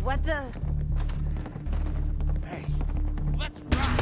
What the? Hey, let's rock!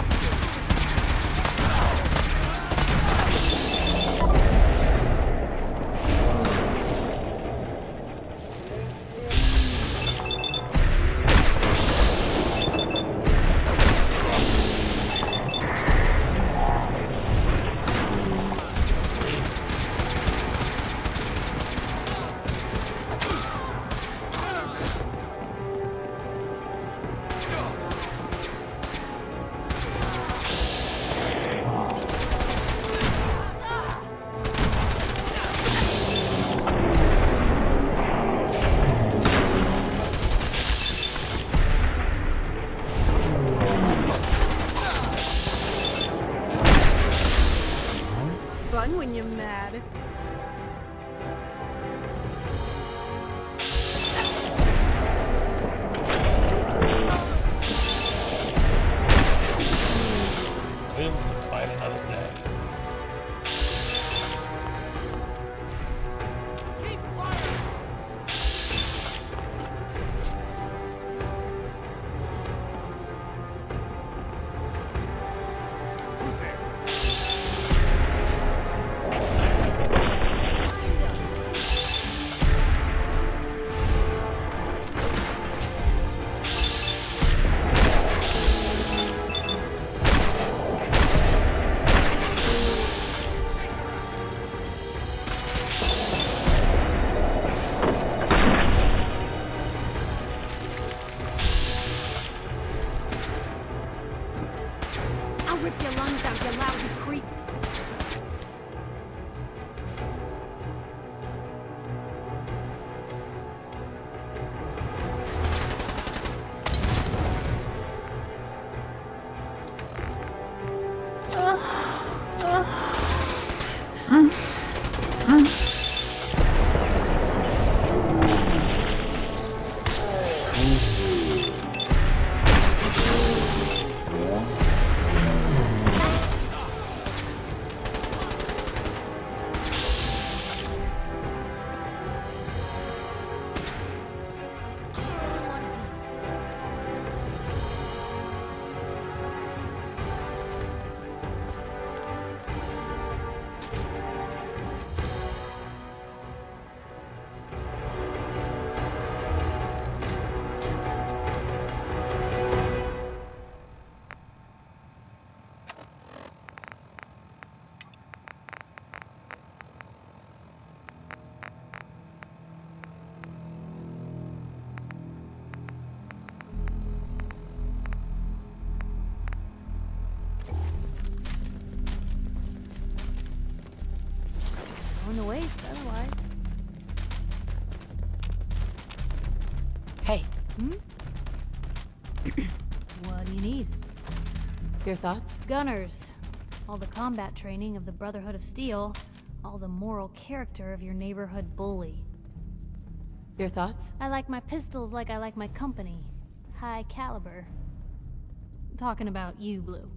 Fun when you're mad. Live to fight another day. Keep firing! Who's there? I'll rip your lungs out, you lousy creep. Going to waste otherwise. Hey, What do you need? your thoughts? Gunners. All the combat training of the Brotherhood of Steel. All the moral character of your neighborhood bully. Your thoughts? I like my pistols like I like my company. High caliber. I'm talking about you, Blue.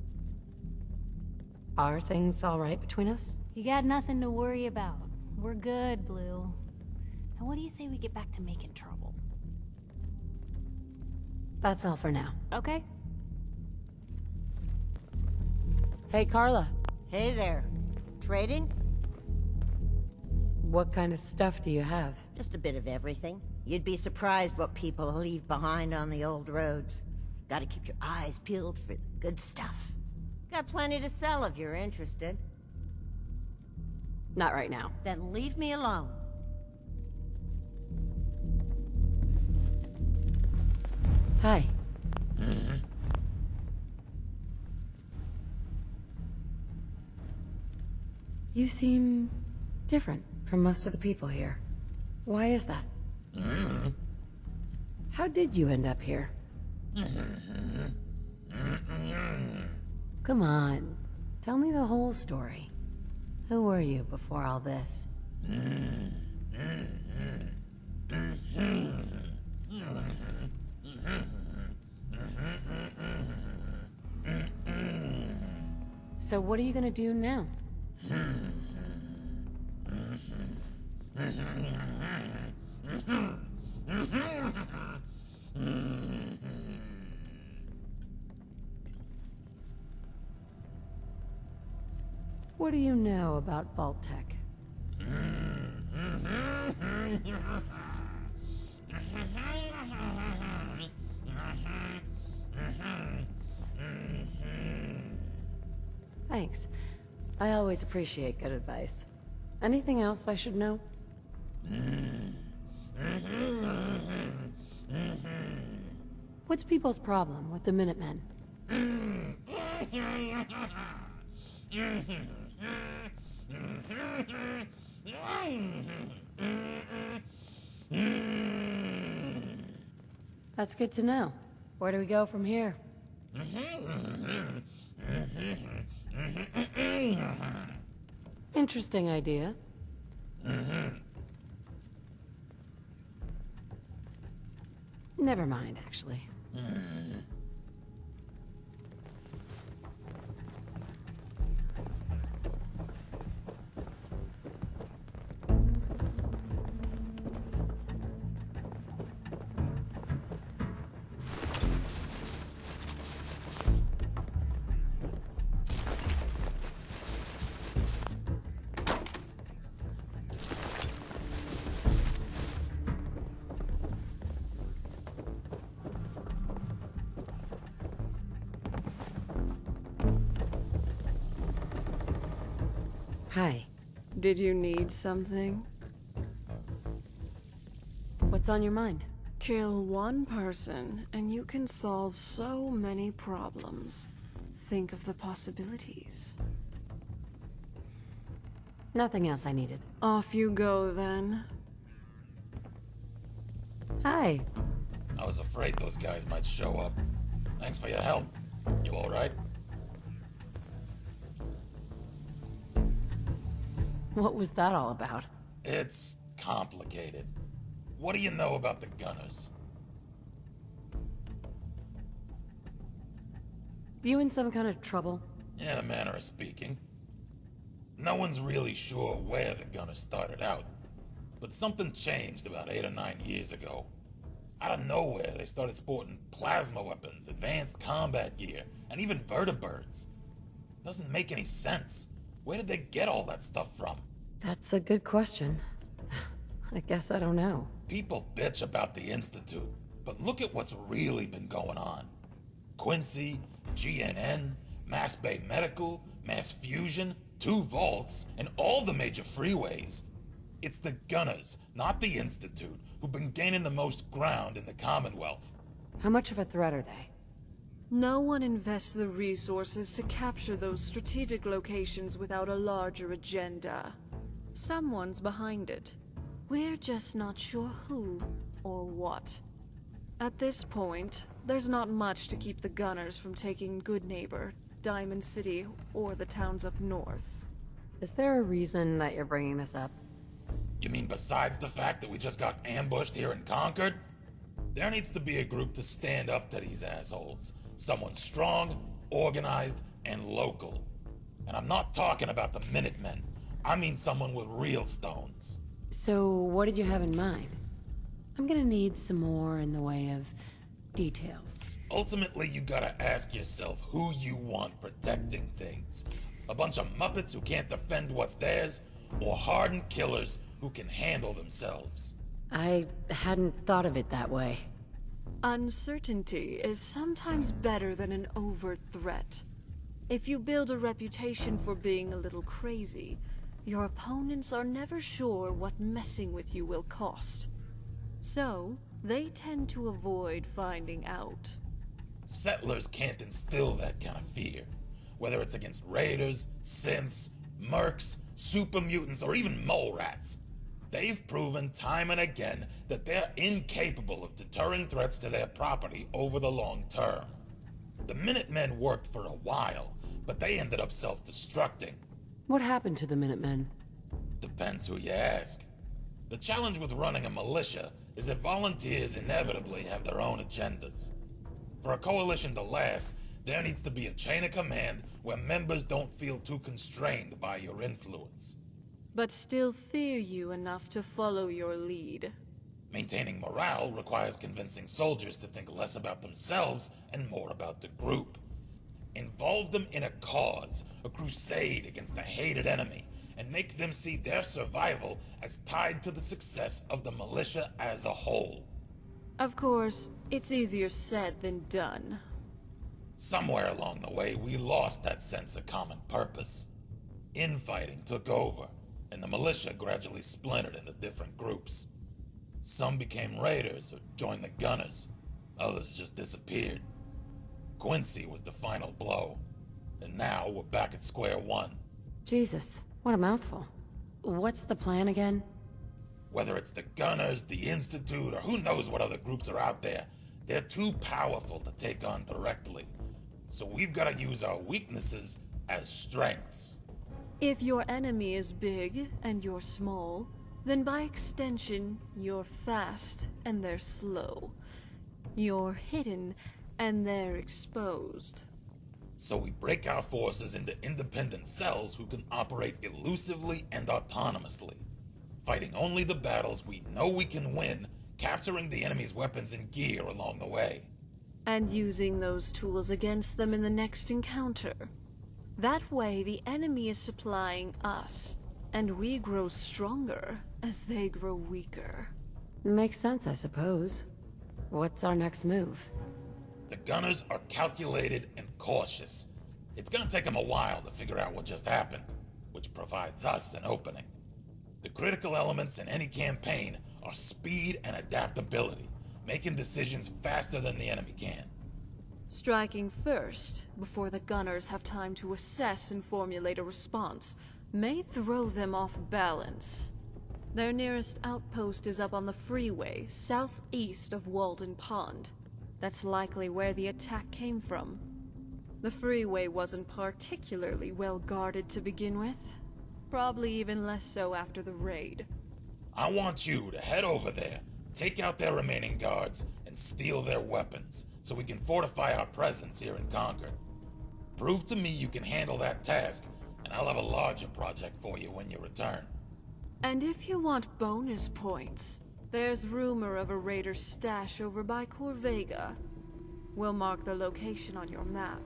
Are things all right between us? You got nothing to worry about. We're good, Blue. Now what do you say we get back to making trouble? That's all for now. Okay? Hey, Carla. Hey there. Trading? What kind of stuff do you have? Just a bit of everything. You'd be surprised what people leave behind on the old roads. Gotta keep your eyes peeled for the good stuff. Got plenty to sell if you're interested. Not right now. Then leave me alone. Hi. You seem different from most of the people here. Why is that? How did you end up here? Come on. Tell me the whole story. Who were you before all this? So what are you gonna do now? What do you know about Vault Tech? Thanks. I always appreciate good advice. Anything else I should know? What's people's problem with the Minutemen? That's good to know. Where do we go from here? Interesting idea. Never mind, actually. Hi. Did you need something? What's on your mind? Kill one person, and you can solve so many problems. Think of the possibilities. Nothing else I needed. Off you go, then. Hi. I was afraid those guys might show up. Thanks for your help. You alright? What was that all about? It's complicated. What do you know about the Gunners? You in some kind of trouble? In a manner of speaking. No one's really sure where the Gunners started out, but something changed about 8 or 9 years ago. Out of nowhere, they started sporting plasma weapons, advanced combat gear, and even vertibirds. Doesn't make any sense. Where did they get all that stuff from? That's a good question. I guess I don't know. People bitch about the Institute, but look at what's really been going on. Quincy, GNN, Mass Bay Medical, Mass Fusion, 2 vaults, and all the major freeways. It's the Gunners, not the Institute, who've been gaining the most ground in the Commonwealth. How much of a threat are they? No one invests the resources to capture those strategic locations without a larger agenda. Someone's behind it. We're just not sure who or what. At this point, there's not much to keep the Gunners from taking Good Neighbor, Diamond City, or the towns up north. Is there a reason that you're bringing this up? You mean besides the fact that we just got ambushed here in Concord? There needs to be a group to stand up to these assholes. Someone strong, organized, and local. And I'm not talking about the Minutemen. I mean someone with real stones. So, what did you have in mind? I'm gonna need some more in the way of details. Ultimately, you gotta ask yourself who you want protecting things. A bunch of Muppets who can't defend what's theirs, or hardened killers who can handle themselves. I hadn't thought of it that way. Uncertainty is sometimes better than an overt threat. If you build a reputation for being a little crazy, your opponents are never sure what messing with you will cost. So, they tend to avoid finding out. Settlers can't instill that kind of fear. Whether it's against raiders, synths, mercs, super mutants, or even mole rats. They've proven time and again that they're incapable of deterring threats to their property over the long term. The Minutemen worked for a while, but they ended up self-destructing. What happened to the Minutemen? Depends who you ask. The challenge with running a militia is that volunteers inevitably have their own agendas. For a coalition to last, there needs to be a chain of command where members don't feel too constrained by your influence. But still fear you enough to follow your lead. Maintaining morale requires convincing soldiers to think less about themselves and more about the group. Involve them in a cause, a crusade against a hated enemy, and make them see their survival as tied to the success of the militia as a whole. Of course, it's easier said than done. Somewhere along the way, we lost that sense of common purpose. Infighting took over, and the militia gradually splintered into different groups. Some became raiders or joined the gunners. Others just disappeared. Quincy was the final blow, and now we're back at square one. Jesus, what a mouthful. What's the plan again? Whether it's the Gunners, the Institute, or who knows what other groups are out there, they're too powerful to take on directly. So we've got to use our weaknesses as strengths. If your enemy is big and you're small, then by extension, you're fast and they're slow. You're hidden and they're exposed. So we break our forces into independent cells who can operate elusively and autonomously, fighting only the battles we know we can win, capturing the enemy's weapons and gear along the way. And using those tools against them in the next encounter. That way, the enemy is supplying us, and we grow stronger as they grow weaker. Makes sense, I suppose. What's our next move? The Gunners are calculated and cautious. It's gonna take them a while to figure out what just happened, which provides us an opening. The critical elements in any campaign are speed and adaptability, making decisions faster than the enemy can. Striking first, before the gunners have time to assess and formulate a response, may throw them off balance. Their nearest outpost is up on the freeway, southeast of Walden Pond. That's likely where the attack came from. The freeway wasn't particularly well guarded to begin with. Probably even less so after the raid. I want you to head over there, take out their remaining guards, and steal their weapons, so we can fortify our presence here in Concord. Prove to me you can handle that task, and I'll have a larger project for you when you return. And if you want bonus points, there's rumor of a raider's stash over by Corvega. We'll mark the location on your map.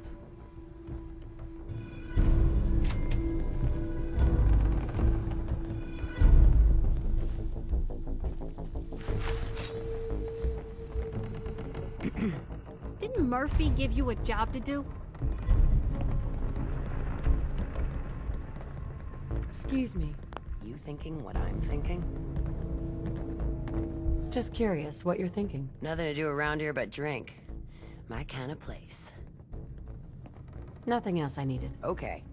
Didn't Murphy give you a job to do? Excuse me, you thinking what I'm thinking? Just curious what you're thinking. Nothing to do around here but drink. My kind of place. Nothing else I needed. Okay.